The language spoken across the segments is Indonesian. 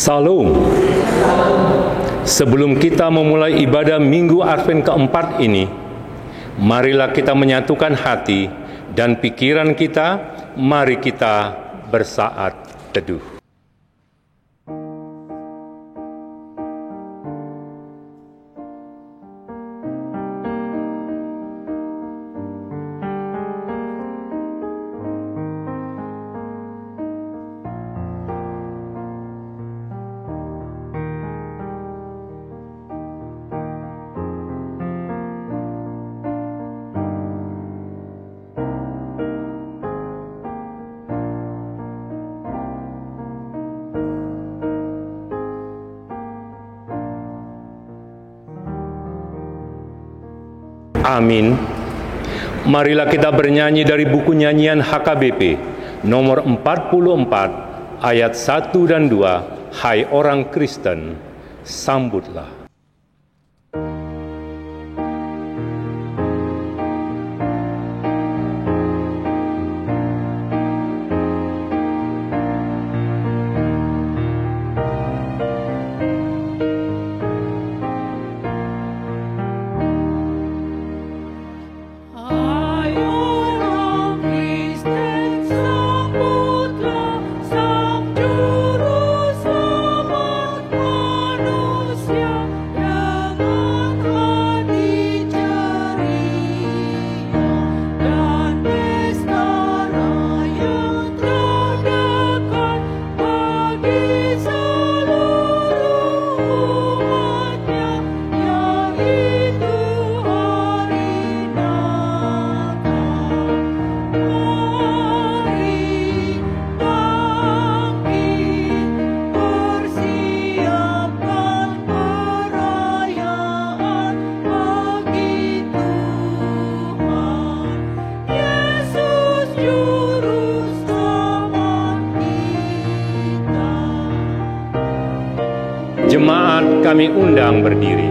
Salam. Sebelum kita memulai ibadah Minggu Advent keempat ini, marilah kita menyatukan hati dan pikiran kita, mari kita bersaat teduh. Amin. Marilah kita bernyanyi dari buku nyanyian HKBP nomor 44 ayat 1 dan 2. Hai orang Kristen, sambutlah. Jemaat kami undang berdiri.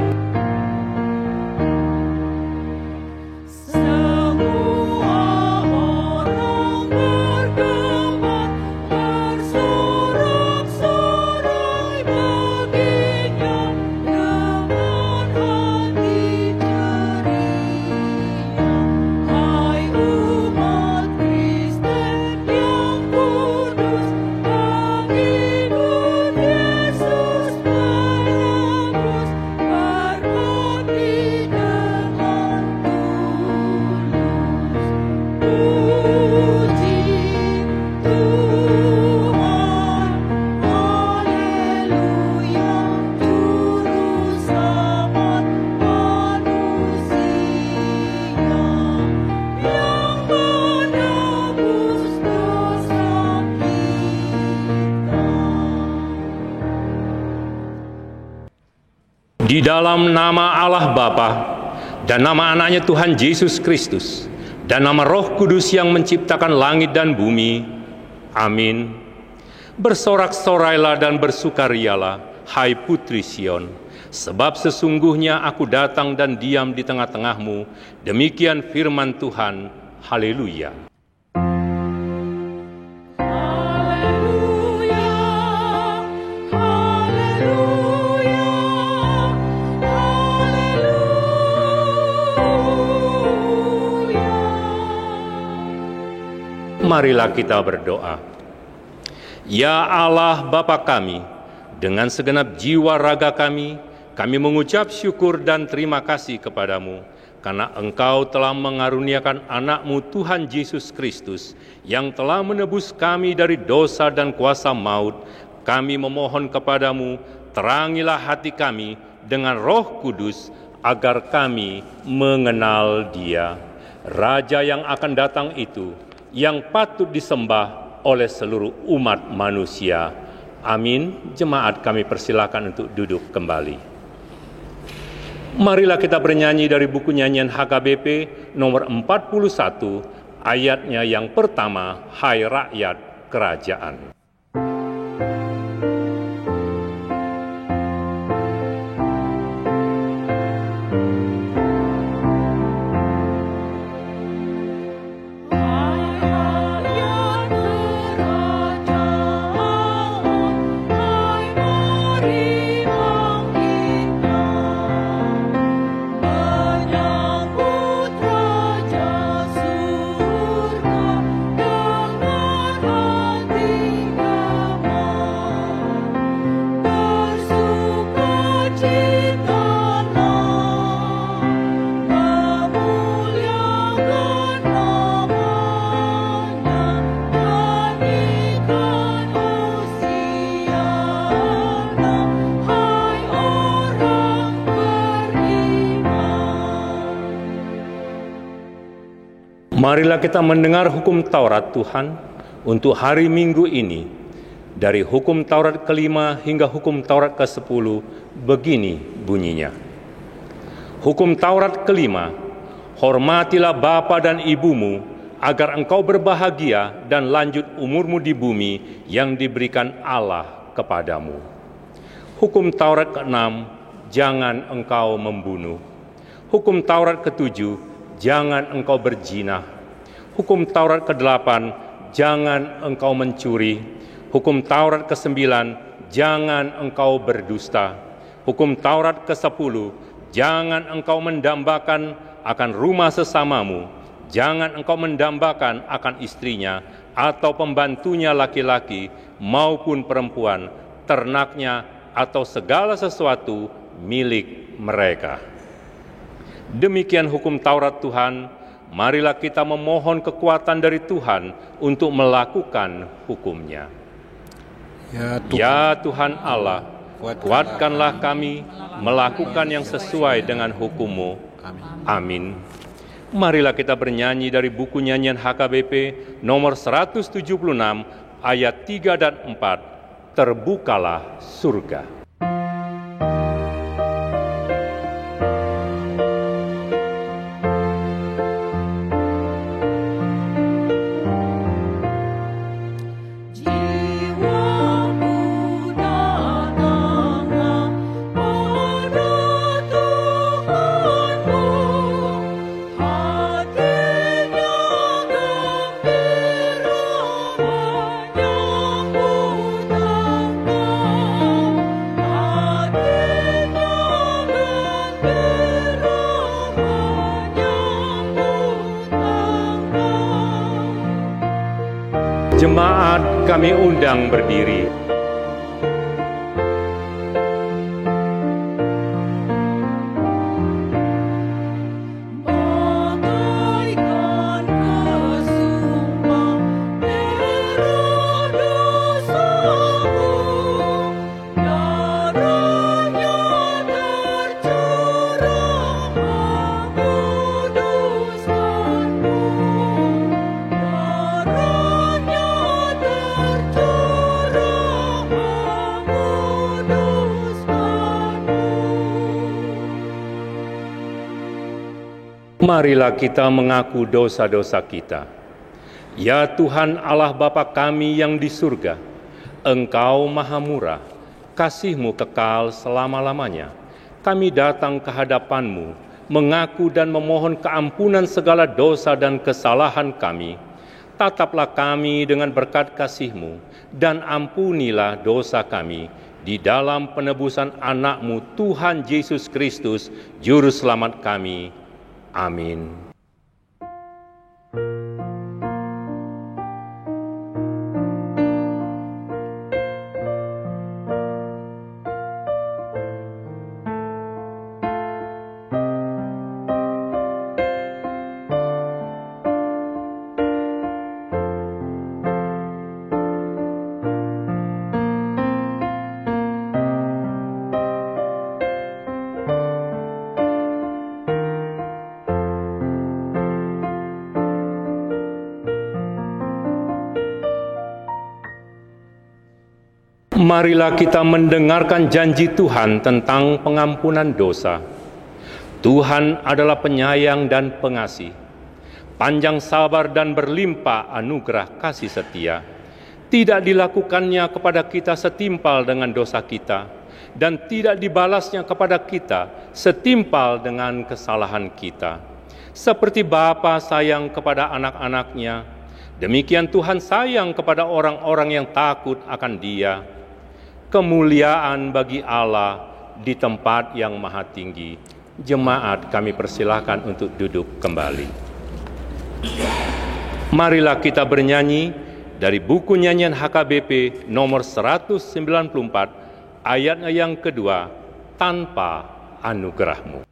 Di dalam nama Allah Bapa dan nama anaknya Tuhan Yesus Kristus dan nama Roh Kudus yang menciptakan langit dan bumi. Amin. Bersorak-sorailah dan bersukarialah, hai putri Sion, sebab sesungguhnya aku datang dan diam di tengah-tengahmu. Demikian firman Tuhan. Haleluya. Marilah kita berdoa. Ya Allah Bapa kami, dengan segenap jiwa raga kami mengucap syukur dan terima kasih kepadamu, karena Engkau telah mengaruniakan anak-Mu Tuhan Yesus Kristus, yang telah menebus kami dari dosa dan kuasa maut. Kami memohon kepadamu, terangilah hati kami dengan Roh Kudus, agar kami mengenal Dia, Raja yang akan datang itu, yang patut disembah oleh seluruh umat manusia. Amin. Jemaat kami persilakan untuk duduk kembali. Marilah kita bernyanyi dari buku nyanyian HKBP nomor 41 ayatnya yang pertama. Hai rakyat kerajaan. Hai rakyat kerajaan, hai Marilah kita mendengar hukum Taurat Tuhan untuk hari Minggu ini. Dari hukum Taurat ke-5 hingga hukum Taurat ke-10, begini bunyinya. Hukum Taurat ke-5, hormatilah bapa dan ibumu, agar engkau berbahagia dan lanjut umurmu di bumi yang diberikan Allah kepadamu. Hukum Taurat ke-6, jangan engkau membunuh. Hukum Taurat ke-7, jangan engkau berzina. Hukum Taurat ke-8, jangan engkau mencuri. Hukum Taurat ke-9, jangan engkau berdusta. Hukum Taurat ke-10, jangan engkau mendambakan akan rumah sesamamu. Jangan engkau mendambakan akan istrinya atau pembantunya laki-laki maupun perempuan, ternaknya atau segala sesuatu milik mereka. Demikian hukum Taurat Tuhan, marilah kita memohon kekuatan dari Tuhan untuk melakukan hukum-Nya. Ya Tuhan Allah, kuatkanlah kami melakukan yang sesuai dengan hukum-Mu. Amin. Marilah kita bernyanyi dari buku nyanyian HKBP nomor 176 ayat 3 dan 4, Terbukalah surga. Jemaat kami undang berdiri. Marilah kita mengaku dosa-dosa kita. Ya Tuhan Allah Bapa kami yang di surga, Engkau Maha Murah, kasih-Mu kekal selama-lamanya. Kami datang ke hadapan-Mu, mengaku dan memohon keampunan segala dosa dan kesalahan kami. Tataplah kami dengan berkat kasih-Mu, dan ampunilah dosa kami di dalam penebusan anak-Mu Tuhan Yesus Kristus, Juru Selamat kami. Amin. Marilah kita mendengarkan janji Tuhan tentang pengampunan dosa. Tuhan adalah penyayang dan pengasih, panjang sabar dan berlimpah anugerah kasih setia. Tidak dilakukannya kepada kita setimpal dengan dosa kita, dan tidak dibalasnya kepada kita setimpal dengan kesalahan kita. Seperti Bapa sayang kepada anak-anaknya, demikian Tuhan sayang kepada orang-orang yang takut akan Dia. Kemuliaan bagi Allah di tempat yang maha tinggi. Jemaat kami persilahkan untuk duduk kembali. Marilah kita bernyanyi dari buku nyanyian HKBP nomor 194 ayat yang kedua, Tanpa Anugerah-Mu.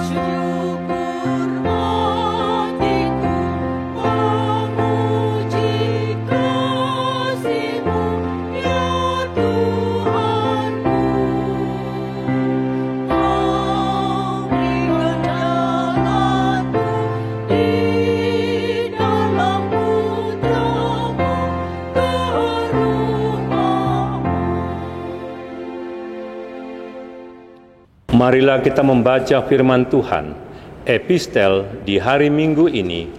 Bersyukur hatiku Marilah kita membaca firman Tuhan, epistel di hari Minggu ini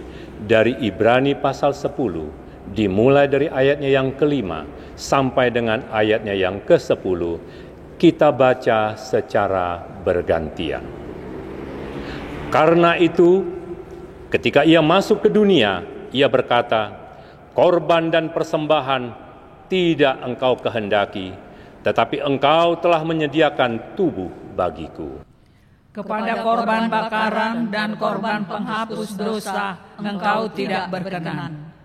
dari Ibrani pasal 10, dimulai dari ayatnya yang ke-5 sampai dengan ayatnya yang ke-10, kita baca secara bergantian. Karena itu, ketika ia masuk ke dunia, ia berkata, "Korban dan persembahan tidak engkau kehendaki, tetapi engkau telah menyediakan tubuh bagiku. Kepada korban bakaran dan korban penghapus dosa engkau tidak berkenan."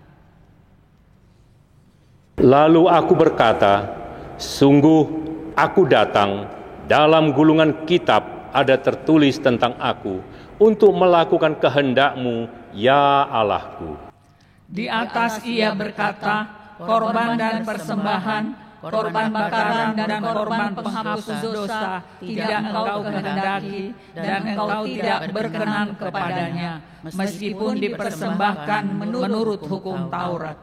Lalu aku berkata, "Sungguh aku datang, dalam gulungan kitab ada tertulis tentang aku, untuk melakukan kehendak-Mu, ya Allahku." Di atas ia berkata, korban dan persembahan, korban bakaran dan korban penghapus dosa tidak engkau kehendaki, dan engkau tidak berkenan kepadanya, meskipun dipersembahkan menurut hukum Taurat.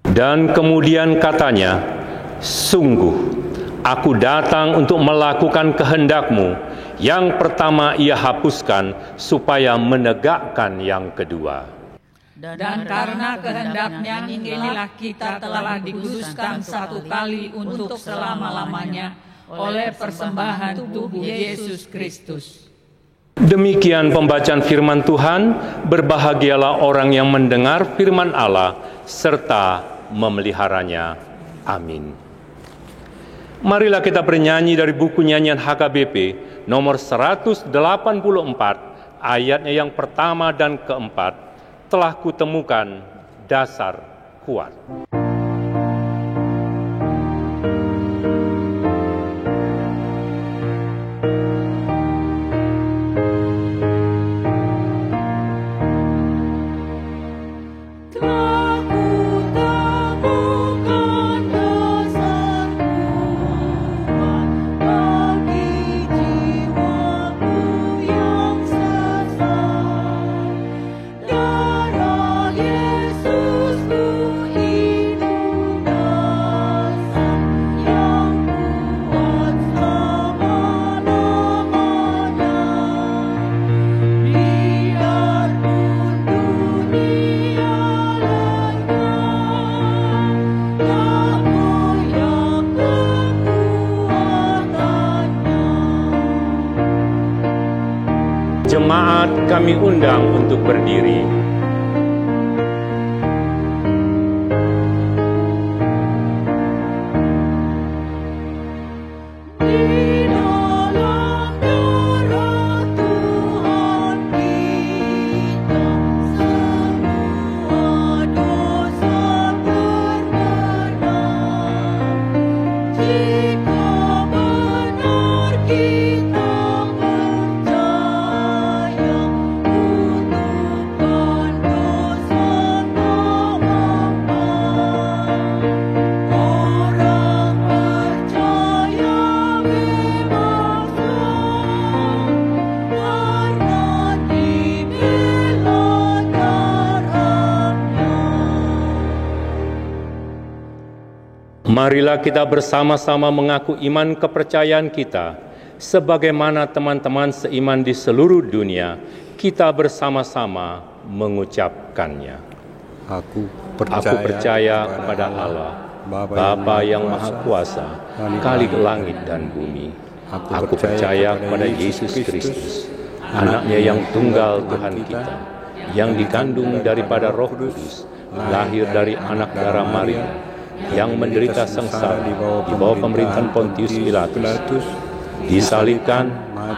Dan kemudian katanya, "Sungguh, aku datang untuk melakukan kehendak-Mu." Yang pertama ia hapuskan, supaya menegakkan yang kedua. Dan karena kehendaknya, inilah kita telah dikuduskan satu kali untuk selama-lamanya oleh persembahan tubuh Yesus Kristus. Demikian pembacaan firman Tuhan. Berbahagialah orang yang mendengar firman Allah serta memeliharanya. Amin. Marilah kita bernyanyi dari buku nyanyian HKBP nomor 184, ayatnya yang pertama dan keempat. Telah kutemukan dasar kuat. Jemaat kami undang untuk berdiri. Marilah kita bersama-sama mengaku iman kepercayaan kita, sebagaimana teman-teman seiman di seluruh dunia, kita bersama-sama mengucapkannya. Aku percaya kepada Allah, Bapa yang Maha Kuasa, Khalik langit dan bumi. Aku percaya kepada Yesus Kristus, Anaknya yang tunggal Tuhan kita, yang dikandung daripada Roh Kudus, lahir dari anak darah Maria, yang menderita sengsara di bawah pemerintahan Pontius Pilatus, disalibkan,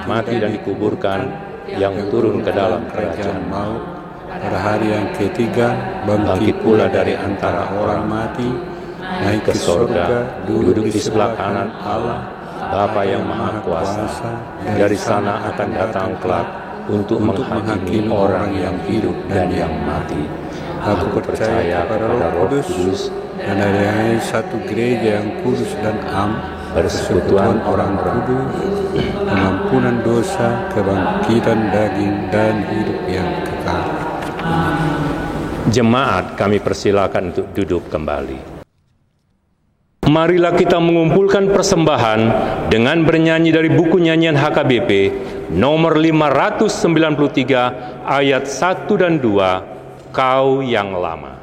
mati dan dikuburkan, yang turun ke dalam kerajaan maut, pada hari yang ketiga bangkit pula dari antara orang mati, naik ke surga, duduk di sebelah kanan Allah, Bapa yang Maha Kuasa. Dari sana akan datang kelak untuk menghakimi orang yang hidup dan yang mati. Aku percaya kepada Roh Kudus, dan adanya satu gereja yang kudus dan am, persekutuan orang kudus, pengampunan dosa, kebangkitan daging, dan hidup yang kekal. Jemaat kami persilakan untuk duduk kembali. Marilah kita mengumpulkan persembahan dengan bernyanyi dari buku nyanyian HKBP nomor 593 ayat 1 dan 2, Kau yang Lama.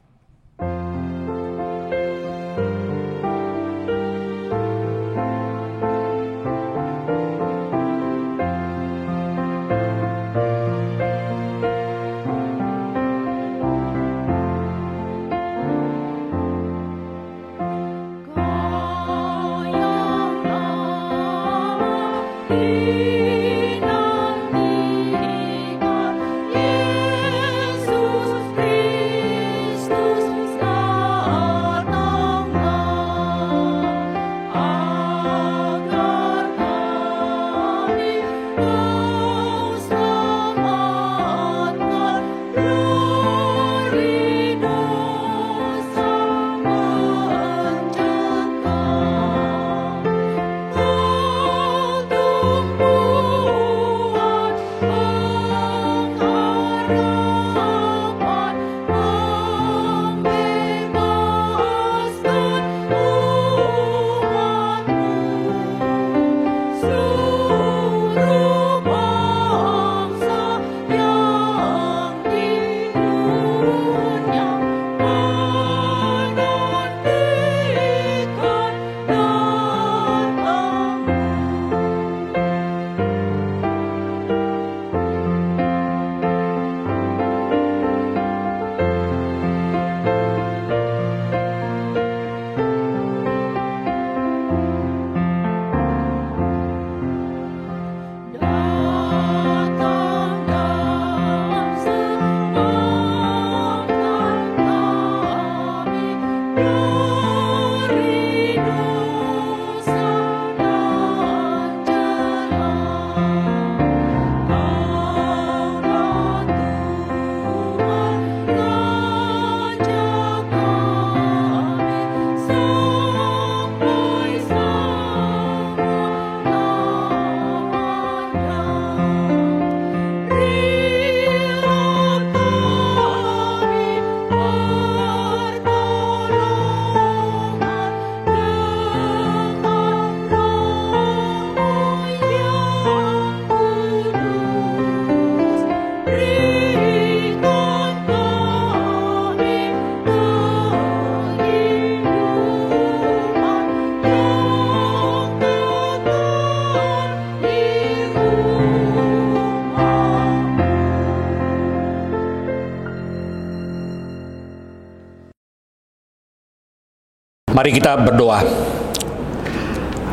Mari kita berdoa.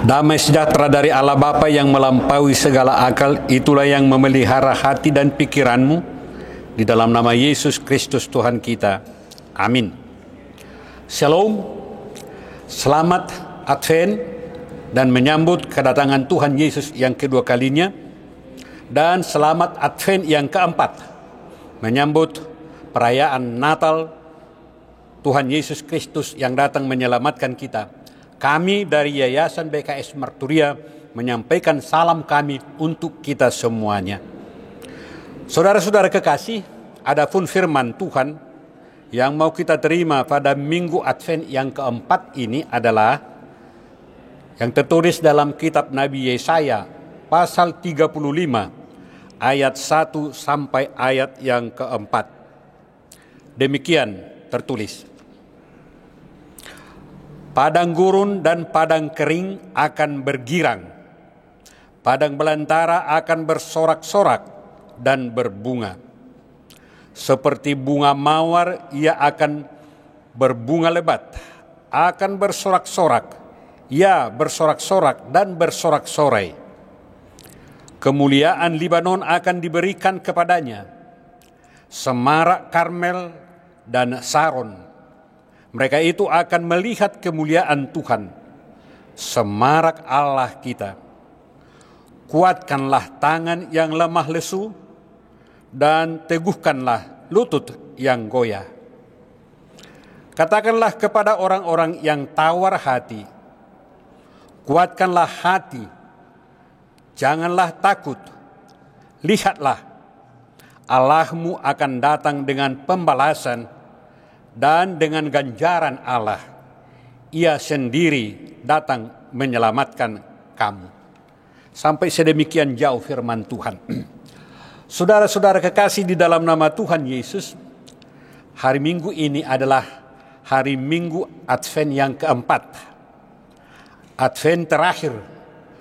Damai sejahtera dari Allah Bapa yang melampaui segala akal, itulah yang memelihara hati dan pikiranmu, di dalam nama Yesus Kristus Tuhan kita. Amin. Shalom, selamat Advent dan menyambut kedatangan Tuhan Yesus yang kedua kalinya, dan selamat Advent yang keempat, menyambut perayaan Natal Tuhan Yesus Kristus yang datang menyelamatkan kita. Kami dari Yayasan BKS Marturia menyampaikan salam kami untuk kita semuanya. Saudara-saudara kekasih, adapun firman Tuhan yang mau kita terima pada Minggu Advent yang keempat ini adalah yang tertulis dalam kitab Nabi Yesaya pasal 35 ayat 1 sampai ayat yang keempat. Demikian tertulis. Padang gurun dan padang kering akan bergirang. Padang belantara akan bersorak-sorak dan berbunga. Seperti bunga mawar, ia akan berbunga lebat, akan bersorak-sorak, ya bersorak-sorak dan bersorak-sorai. Kemuliaan Libanon akan diberikan kepadanya, semarak Karmel dan Saron. Mereka itu akan melihat kemuliaan Tuhan, semarak Allah kita. Kuatkanlah tangan yang lemah lesu, dan teguhkanlah lutut yang goyah. Katakanlah kepada orang-orang yang tawar hati, kuatkanlah hati, janganlah takut. Lihatlah, Allahmu akan datang dengan pembalasan dan dengan ganjaran Allah. Ia sendiri datang menyelamatkan kamu. Sampai sedemikian jauh firman Tuhan. Saudara-saudara kekasih di dalam nama Tuhan Yesus, hari Minggu ini adalah hari Minggu Advent yang keempat. Advent terakhir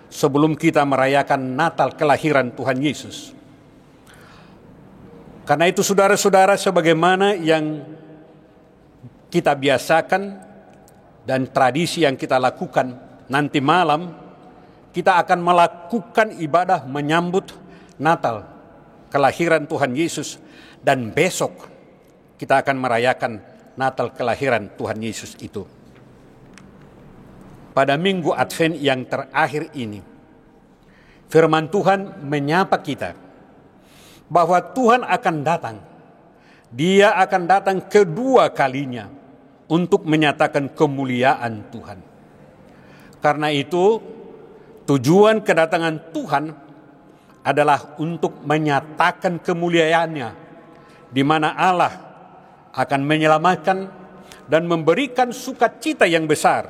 sebelum kita merayakan Natal kelahiran Tuhan Yesus. Karena itu saudara-saudara, sebagaimana yang kita biasakan dan tradisi yang kita lakukan, nanti malam kita akan melakukan ibadah menyambut Natal kelahiran Tuhan Yesus, dan besok kita akan merayakan Natal kelahiran Tuhan Yesus itu. Pada Minggu Advent yang terakhir ini, firman Tuhan menyapa kita bahwa Tuhan akan datang. Dia akan datang kedua kalinya untuk menyatakan kemuliaan Tuhan. Karena itu, tujuan kedatangan Tuhan adalah untuk menyatakan kemuliaannya, di mana Allah akan menyelamatkan dan memberikan sukacita yang besar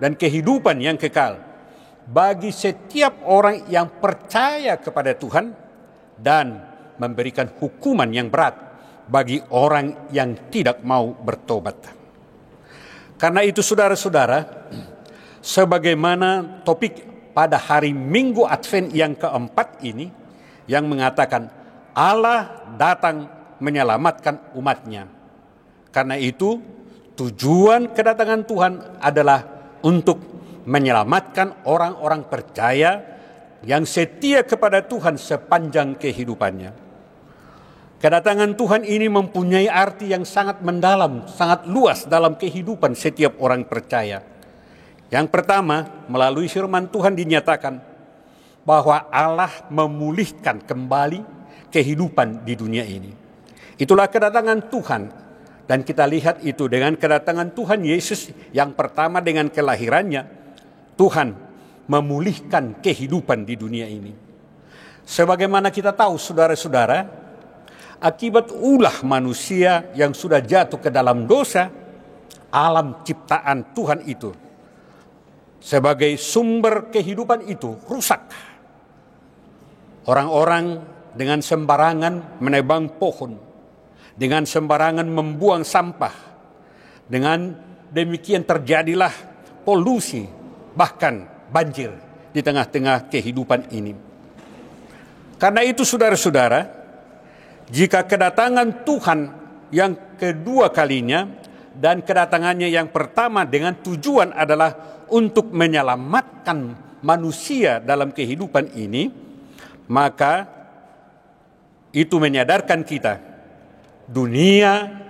dan kehidupan yang kekal bagi setiap orang yang percaya kepada Tuhan, dan memberikan hukuman yang berat bagi orang yang tidak mau bertobat. Karena itu saudara-saudara, sebagaimana topik pada hari Minggu Advent yang keempat ini, yang mengatakan Allah datang menyelamatkan umatnya. Karena itu tujuan kedatangan Tuhan adalah untuk menyelamatkan orang-orang percaya yang setia kepada Tuhan sepanjang kehidupannya. Kedatangan Tuhan ini mempunyai arti yang sangat mendalam, sangat luas dalam kehidupan setiap orang percaya. Yang pertama, melalui firman Tuhan dinyatakan bahwa Allah memulihkan kembali kehidupan di dunia ini. Itulah kedatangan Tuhan. Dan kita lihat itu dengan kedatangan Tuhan Yesus yang pertama, dengan kelahirannya, Tuhan memulihkan kehidupan di dunia ini. Sebagaimana kita tahu saudara-saudara, akibat ulah manusia yang sudah jatuh ke dalam dosa, alam ciptaan Tuhan itu sebagai sumber kehidupan itu rusak. Orang-orang dengan sembarangan menebang pohon, dengan sembarangan membuang sampah, dengan demikian terjadilah polusi, bahkan banjir di tengah-tengah kehidupan ini. Karena itu saudara-saudara, jika kedatangan Tuhan yang kedua kalinya, dan kedatangannya yang pertama dengan tujuan adalah untuk menyelamatkan manusia dalam kehidupan ini, maka itu menyadarkan kita dunia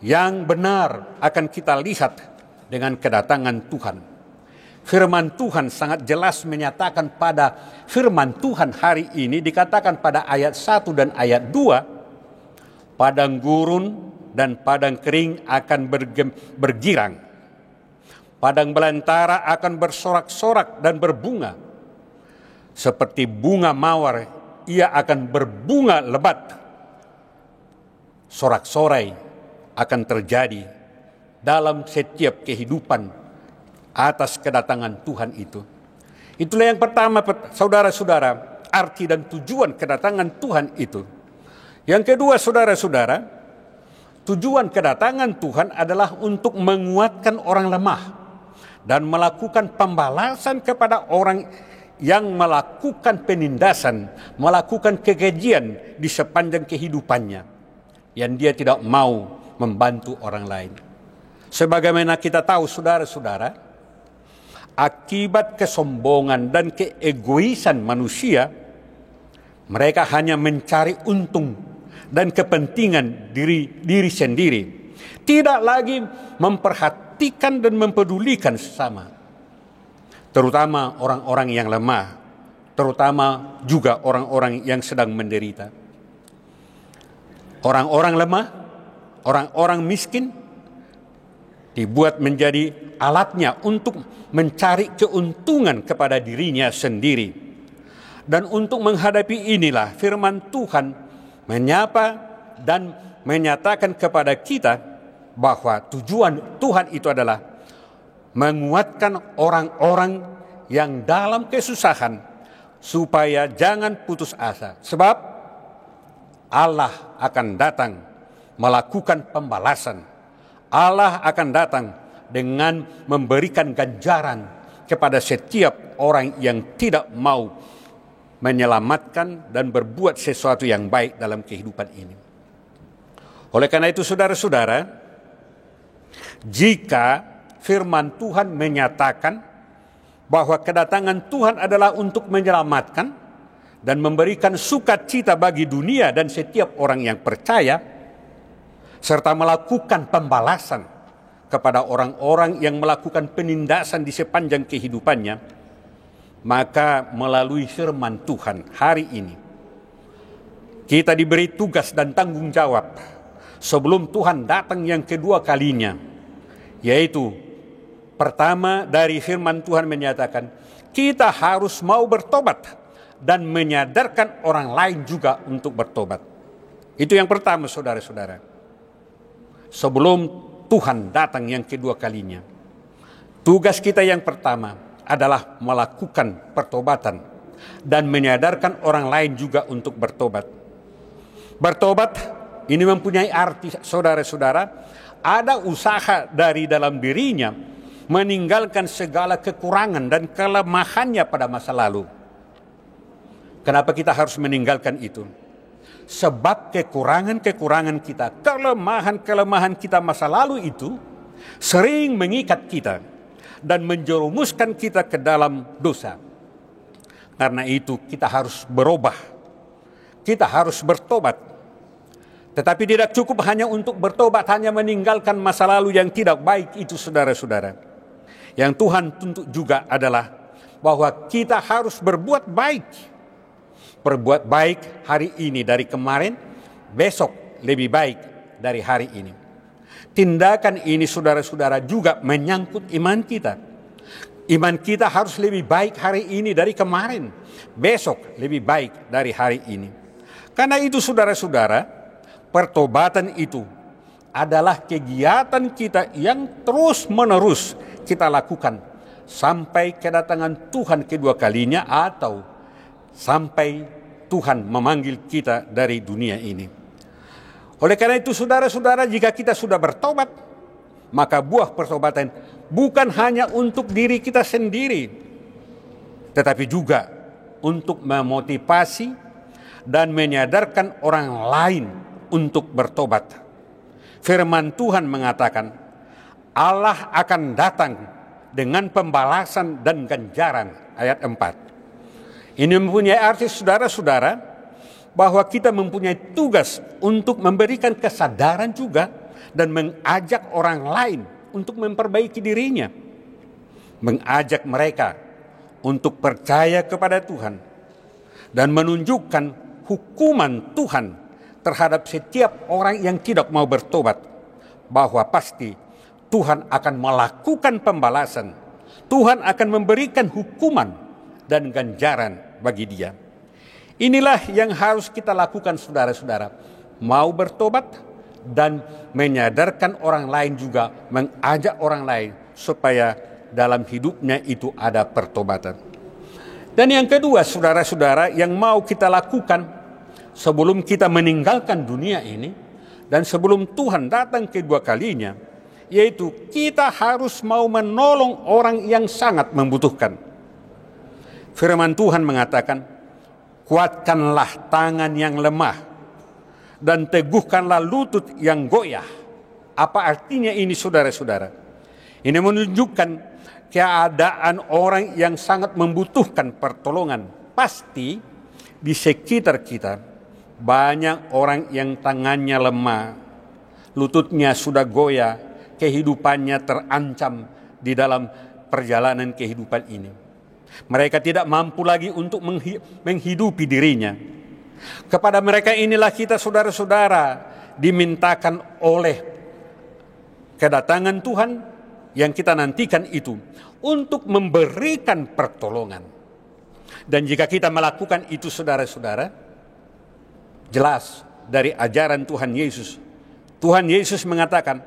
yang benar akan kita lihat dengan kedatangan Tuhan. Firman Tuhan sangat jelas menyatakan pada firman Tuhan hari ini, dikatakan pada ayat 1 dan ayat 2, padang gurun dan padang kering akan bergirang. Padang belantara akan bersorak-sorak dan berbunga. Seperti bunga mawar, ia akan berbunga lebat. Sorak-sorai akan terjadi dalam setiap kehidupan atas kedatangan Tuhan itu. Itulah yang pertama, saudara-saudara, arti dan tujuan kedatangan Tuhan itu. Yang kedua, saudara-saudara, tujuan kedatangan Tuhan adalah untuk menguatkan orang lemah dan melakukan pembalasan kepada orang yang melakukan penindasan, melakukan kekejian di sepanjang kehidupannya, yang dia tidak mau membantu orang lain. Sebagaimana kita tahu saudara-saudara, akibat kesombongan dan keegoisan manusia, mereka hanya mencari untung dan kepentingan diri sendiri, tidak lagi memperhatikan dan mempedulikan sesama, terutama orang-orang yang lemah, terutama juga orang-orang yang sedang menderita. Orang-orang lemah, orang-orang miskin dibuat menjadi alatnya untuk mencari keuntungan kepada dirinya sendiri. Dan untuk menghadapi inilah firman Tuhan menyapa dan menyatakan kepada kita bahwa tujuan Tuhan itu adalah menguatkan orang-orang yang dalam kesusahan supaya jangan putus asa. Sebab Allah akan datang melakukan pembalasan. Allah akan datang dengan memberikan ganjaran kepada setiap orang yang tidak mau menyelamatkan dan berbuat sesuatu yang baik dalam kehidupan ini. Oleh karena itu saudara-saudara, jika firman Tuhan menyatakan bahwa kedatangan Tuhan adalah untuk menyelamatkan dan memberikan sukacita bagi dunia dan setiap orang yang percaya, serta melakukan pembalasan kepada orang-orang yang melakukan penindasan di sepanjang kehidupannya, maka melalui firman Tuhan hari ini kita diberi tugas dan tanggung jawab sebelum Tuhan datang yang kedua kalinya, yaitu pertama dari firman Tuhan menyatakan kita harus mau bertobat dan menyadarkan orang lain juga untuk bertobat. Itu yang pertama saudara-saudara. Sebelum Tuhan datang yang kedua kalinya, tugas kita yang pertama adalah melakukan pertobatan dan menyadarkan orang lain juga untuk bertobat. Bertobat ini mempunyai arti saudara-saudara, ada usaha dari dalam dirinya meninggalkan segala kekurangan dan kelemahannya pada masa lalu. Kenapa kita harus meninggalkan itu? Sebab kekurangan-kekurangan kita, kelemahan-kelemahan kita masa lalu itu sering mengikat kita dan menjerumuskan kita ke dalam dosa. Karena itu kita harus berubah. Kita harus bertobat. Tetapi tidak cukup hanya untuk bertobat, hanya meninggalkan masa lalu yang tidak baik itu saudara-saudara. Yang Tuhan tuntut juga adalah bahwa kita harus berbuat baik. Berbuat baik hari ini dari kemarin, besok lebih baik dari hari ini. Tindakan ini saudara-saudara juga menyangkut iman kita. Iman kita harus lebih baik hari ini dari kemarin, besok lebih baik dari hari ini. Karena itu saudara-saudara, pertobatan itu adalah kegiatan kita yang terus-menerus kita lakukan sampai kedatangan Tuhan kedua kalinya atau sampai Tuhan memanggil kita dari dunia ini. Oleh karena itu saudara-saudara, jika kita sudah bertobat, maka buah pertobatan bukan hanya untuk diri kita sendiri, tetapi juga untuk memotivasi dan menyadarkan orang lain untuk bertobat. Firman Tuhan mengatakan, Allah akan datang dengan pembalasan dan ganjaran, ayat 4. Ini mempunyai arti saudara-saudara bahwa kita mempunyai tugas untuk memberikan kesadaran juga dan mengajak orang lain untuk memperbaiki dirinya. Mengajak mereka untuk percaya kepada Tuhan dan menunjukkan hukuman Tuhan terhadap setiap orang yang tidak mau bertobat, bahwa pasti Tuhan akan melakukan pembalasan. Tuhan akan memberikan hukuman dan ganjaran bagi dia. Inilah yang harus kita lakukan saudara-saudara. Mau bertobat dan menyadarkan orang lain juga, mengajak orang lain supaya dalam hidupnya itu ada pertobatan. Dan yang kedua saudara-saudara yang mau kita lakukan sebelum kita meninggalkan dunia ini dan sebelum Tuhan datang kedua kalinya, yaitu kita harus mau menolong orang yang sangat membutuhkan. Firman Tuhan mengatakan, kuatkanlah tangan yang lemah dan teguhkanlah lutut yang goyah. Apa artinya ini saudara-saudara? Ini menunjukkan keadaan orang yang sangat membutuhkan pertolongan. Pasti di sekitar kita banyak orang yang tangannya lemah, lututnya sudah goyah, kehidupannya terancam di dalam perjalanan kehidupan ini. Mereka tidak mampu lagi untuk menghidupi dirinya. Kepada mereka inilah kita saudara-saudara dimintakan oleh kedatangan Tuhan yang kita nantikan itu untuk memberikan pertolongan. Dan jika kita melakukan itu saudara-saudara, jelas dari ajaran Tuhan Yesus. Tuhan Yesus mengatakan,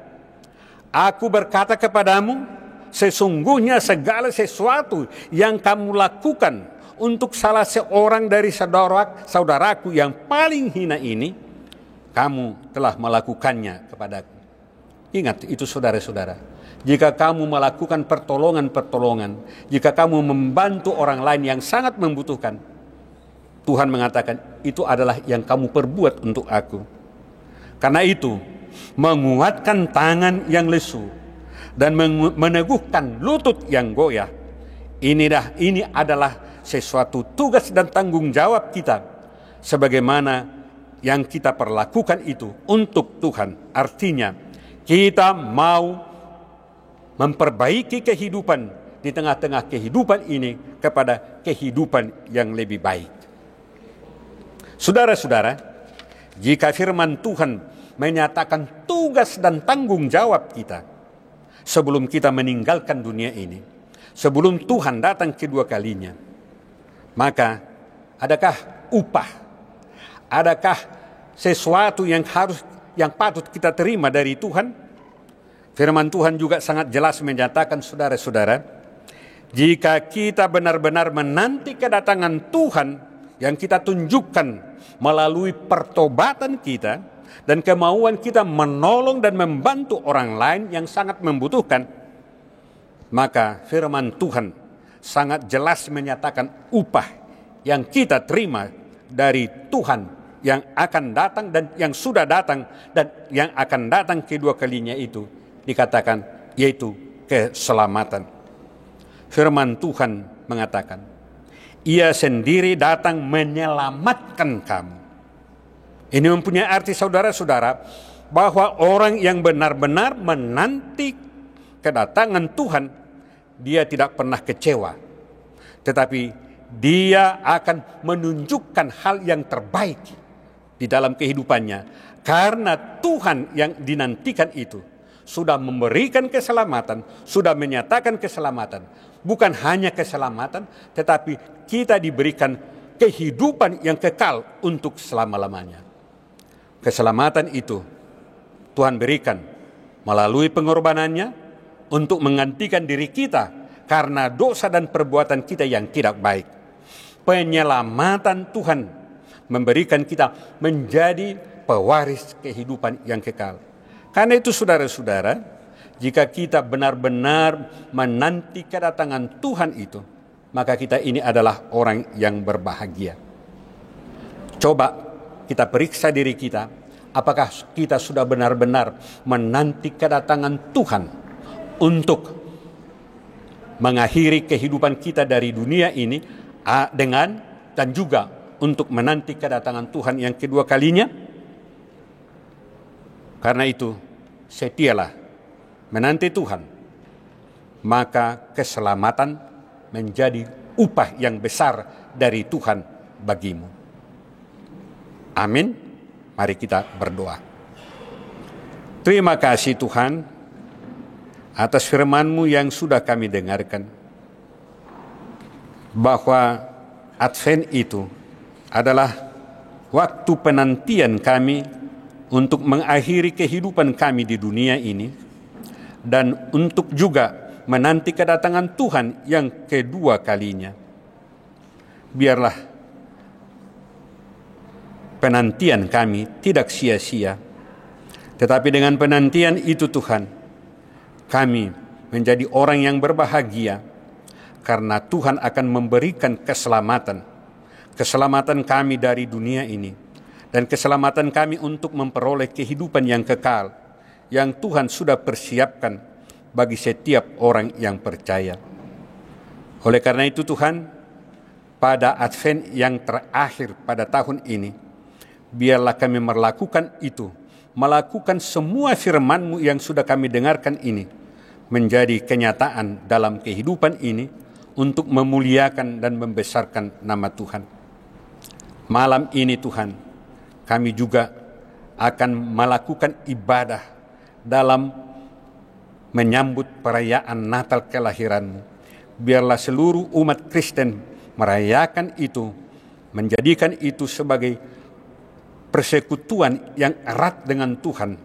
Aku berkata kepadamu, sesungguhnya segala sesuatu yang kamu lakukan untuk salah seorang dari saudaraku yang paling hina ini, kamu telah melakukannya kepadaku. Ingat itu saudara-saudara. Jika kamu melakukan pertolongan, jika kamu membantu orang lain yang sangat membutuhkan, Tuhan mengatakan itu adalah yang kamu perbuat untuk aku. Karena itu, menguatkan tangan yang lesu dan meneguhkan lutut yang goyah, ini adalah sesuatu tugas dan tanggung jawab kita, sebagaimana yang kita perlakukan itu untuk Tuhan. Artinya kita mau memperbaiki kehidupan di tengah-tengah kehidupan ini kepada kehidupan yang lebih baik. Saudara-saudara, jika firman Tuhan menyatakan tugas dan tanggung jawab kita sebelum kita meninggalkan dunia ini, sebelum Tuhan datang kedua kalinya, maka adakah upah? Adakah sesuatu yang patut kita terima dari Tuhan? Firman Tuhan juga sangat jelas menyatakan, saudara-saudara, jika kita benar-benar menanti kedatangan Tuhan yang kita tunjukkan melalui pertobatan kita dan kemauan kita menolong dan membantu orang lain yang sangat membutuhkan, maka firman Tuhan sangat jelas menyatakan upah yang kita terima dari Tuhan yang akan datang dan yang sudah datang dan yang akan datang kedua kalinya, itu dikatakan yaitu keselamatan. Firman Tuhan mengatakan, Ia sendiri datang menyelamatkan kamu. Ini mempunyai arti, saudara-saudara, bahwa orang yang benar-benar menanti kedatangan Tuhan, dia tidak pernah kecewa, tetapi dia akan menunjukkan hal yang terbaik di dalam kehidupannya, karena Tuhan yang dinantikan itu sudah memberikan keselamatan, sudah menyatakan keselamatan. Bukan hanya keselamatan, tetapi kita diberikan kehidupan yang kekal untuk selama-lamanya. Keselamatan itu Tuhan berikan melalui pengorbanannya untuk menggantikan diri kita karena dosa dan perbuatan kita yang tidak baik. Penyelamatan Tuhan memberikan kita menjadi pewaris kehidupan yang kekal. Karena itu, saudara-saudara, jika kita benar-benar menanti kedatangan Tuhan itu, maka kita ini adalah orang yang berbahagia. Coba kita periksa diri kita, apakah kita sudah benar-benar menanti kedatangan Tuhan untuk mengakhiri kehidupan kita dari dunia ini dan juga untuk menanti kedatangan Tuhan yang kedua kalinya. Karena itu, setialah menanti Tuhan, maka keselamatan menjadi upah yang besar dari Tuhan bagimu. Amin. Mari kita berdoa. Terima kasih Tuhan atas firman-Mu yang sudah kami dengarkan, bahwa Advent itu adalah waktu penantian kami untuk mengakhiri kehidupan kami di dunia ini, dan untuk juga menanti kedatangan Tuhan yang kedua kalinya. Biarlah penantian kami tidak sia-sia, tetapi dengan penantian itu Tuhan, kami menjadi orang yang berbahagia, karena Tuhan akan memberikan keselamatan kami dari dunia ini, dan keselamatan kami untuk memperoleh kehidupan yang kekal, yang Tuhan sudah persiapkan bagi setiap orang yang percaya. Oleh karena itu Tuhan, pada Advent yang terakhir pada tahun ini, biarlah kami melakukan semua firman-Mu yang sudah kami dengarkan ini menjadi kenyataan dalam kehidupan ini untuk memuliakan dan membesarkan nama Tuhan. Malam ini Tuhan, kami juga akan melakukan ibadah dalam menyambut perayaan Natal kelahiran-Mu. Biarlah seluruh umat Kristen merayakan itu, menjadikan itu sebagai persekutuan yang erat dengan Tuhan,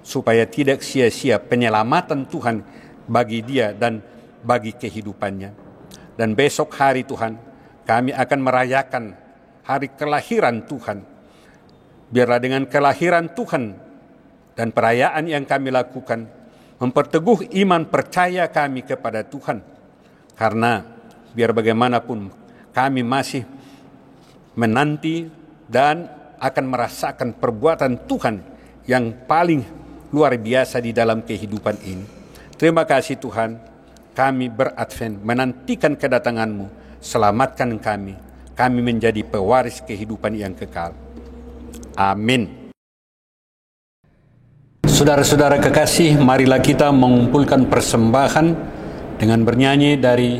supaya tidak sia-sia penyelamatan Tuhan bagi dia dan bagi kehidupannya. Dan besok hari Tuhan, kami akan merayakan hari kelahiran Tuhan. Biarlah dengan kelahiran Tuhan dan perayaan yang kami lakukan, memperteguh iman percaya kami kepada Tuhan. Karena biar bagaimanapun kami masih menanti dan akan merasakan perbuatan Tuhan yang paling luar biasa di dalam kehidupan ini. Terima kasih Tuhan, kami beradvent menantikan kedatangan-Mu. Selamatkan kami menjadi pewaris kehidupan yang kekal. Amin. Saudara-saudara kekasih, marilah kita mengumpulkan persembahan dengan bernyanyi dari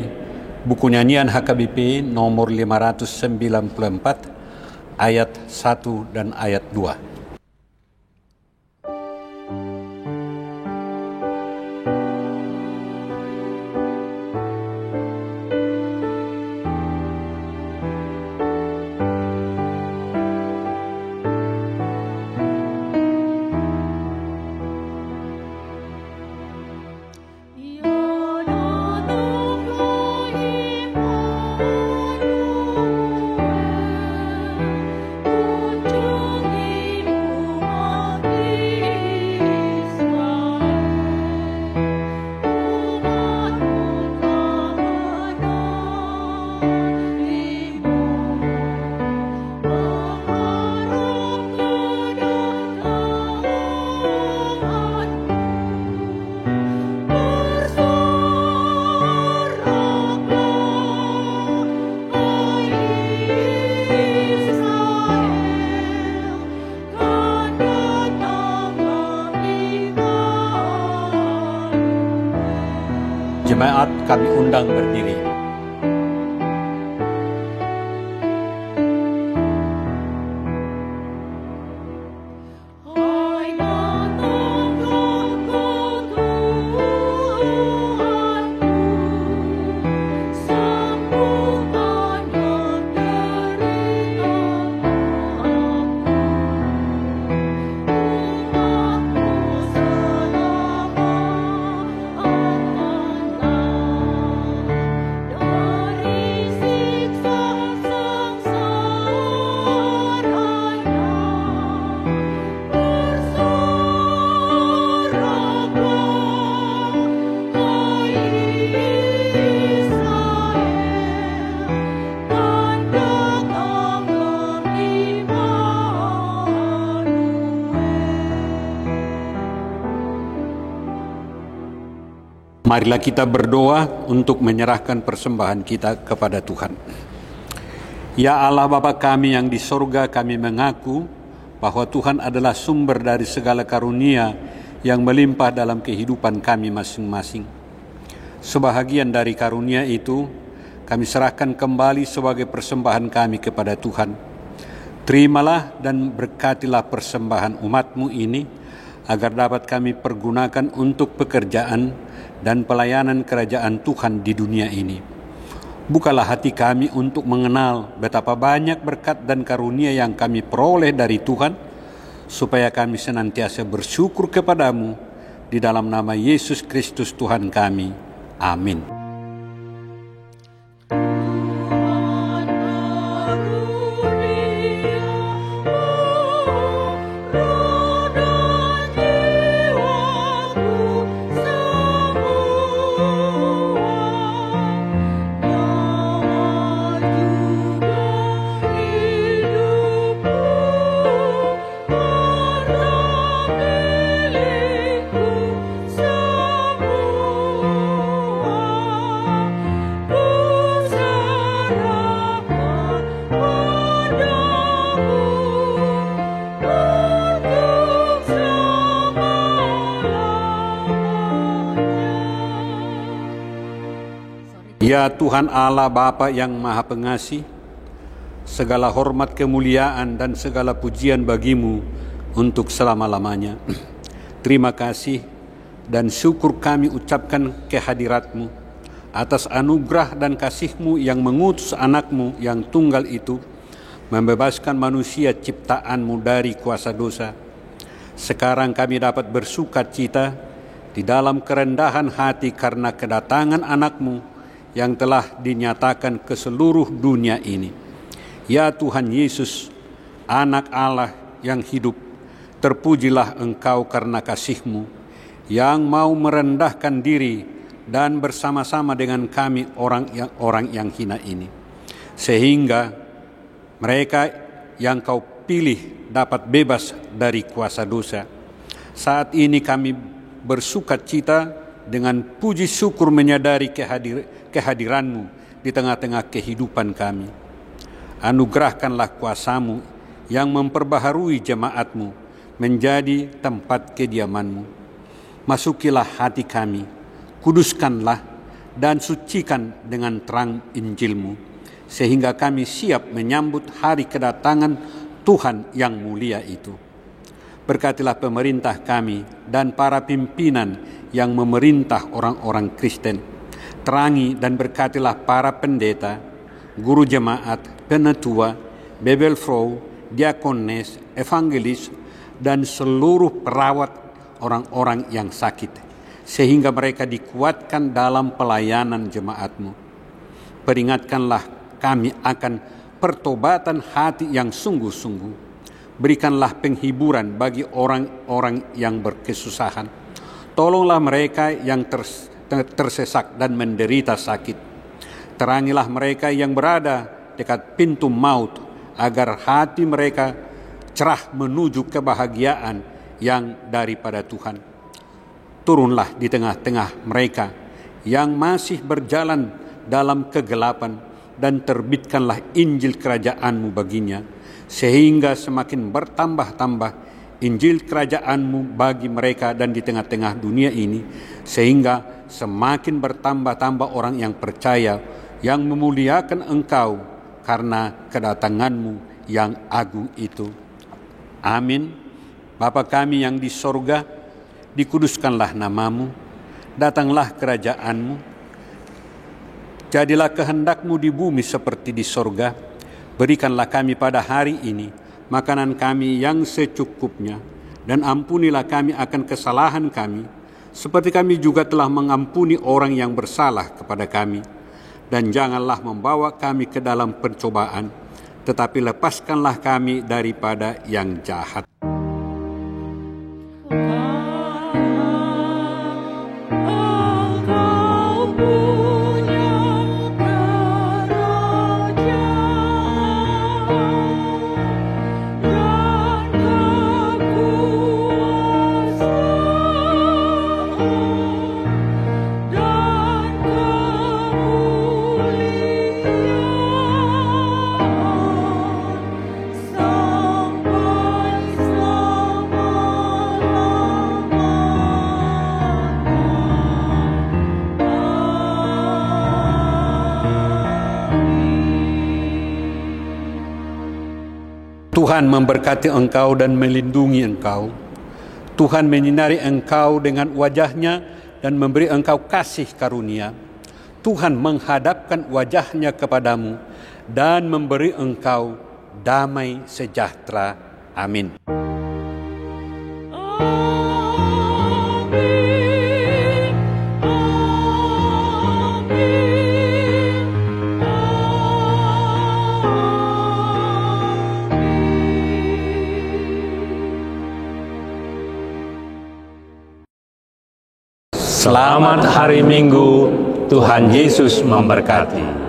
buku nyanyian HKBP nomor 594 ayat 1 dan ayat 2. Jemaat kami undang berdiri. Marilah kita berdoa untuk menyerahkan persembahan kita kepada Tuhan. Ya Allah Bapa kami yang di sorga, kami mengaku bahwa Tuhan adalah sumber dari segala karunia yang melimpah dalam kehidupan kami masing-masing. Sebahagian dari karunia itu kami serahkan kembali sebagai persembahan kami kepada Tuhan. Terimalah dan berkatilah persembahan umat-Mu ini, agar dapat kami pergunakan untuk pekerjaan dan pelayanan kerajaan Tuhan di dunia ini. Bukalah hati kami untuk mengenal betapa banyak berkat dan karunia yang kami peroleh dari Tuhan, supaya kami senantiasa bersyukur kepadamu di dalam nama Yesus Kristus Tuhan kami. Amin. Ya Tuhan Allah Bapa yang Maha Pengasih, segala hormat, kemuliaan, dan segala pujian bagi-Mu untuk selama-lamanya. Terima kasih dan syukur kami ucapkan kehadirat-Mu atas anugerah dan kasih-Mu yang mengutus anak-Mu yang tunggal itu, membebaskan manusia ciptaan-Mu dari kuasa dosa. Sekarang kami dapat bersukacita di dalam kerendahan hati karena kedatangan anakmu yang telah dinyatakan ke seluruh dunia ini. Ya Tuhan Yesus, anak Allah yang hidup, terpujilah Engkau karena kasih-Mu yang mau merendahkan diri dan bersama-sama dengan kami orang yang hina ini, sehingga mereka yang Kau pilih dapat bebas dari kuasa dosa. Saat ini kami bersukacita dengan puji syukur menyadari kehadiran-Mu di tengah-tengah kehidupan kami. Anugerahkanlah kuasa-Mu yang memperbaharui jemaat-Mu menjadi tempat kediaman-Mu. Masukilah hati kami, kuduskanlah dan sucikan dengan terang Injil-Mu, sehingga kami siap menyambut hari kedatangan Tuhan yang mulia itu. Berkatilah pemerintah kami dan para pimpinan yang memerintah orang-orang Kristen. Terangi dan berkatilah para pendeta, guru jemaat, penatua, bebelvrouw, diakones, evangelis, dan seluruh perawat orang-orang yang sakit, sehingga mereka dikuatkan dalam pelayanan jemaat-Mu. Peringatkanlah kami akan pertobatan hati yang sungguh-sungguh. Berikanlah penghiburan bagi orang-orang yang berkesusahan. Tolonglah mereka yang tersesak dan menderita sakit. Terangilah mereka yang berada dekat pintu maut, agar hati mereka cerah menuju kebahagiaan yang daripada Tuhan. Turunlah di tengah-tengah mereka yang masih berjalan dalam kegelapan, dan terbitkanlah Injil kerajaan-Mu baginya, sehingga semakin bertambah-tambah Injil kerajaan-Mu bagi mereka dan di tengah-tengah dunia ini, sehingga semakin bertambah-tambah orang yang percaya, yang memuliakan Engkau karena kedatangan-Mu yang agung itu. Amin. Bapa kami yang di sorga, dikuduskanlah nama-Mu, datanglah kerajaan-Mu, jadilah kehendak-Mu di bumi seperti di sorga. Berikanlah kami pada hari ini makanan kami yang secukupnya, dan ampunilah kami akan kesalahan kami, seperti kami juga telah mengampuni orang yang bersalah kepada kami. Dan janganlah membawa kami ke dalam pencobaan, tetapi lepaskanlah kami daripada yang jahat. Tuhan memberkati engkau dan melindungi engkau. Tuhan menyinari engkau dengan wajah-Nya dan memberi engkau kasih karunia. Tuhan menghadapkan wajah-Nya kepadamu dan memberi engkau damai sejahtera. Amin. Selamat hari Minggu, Tuhan Yesus memberkati.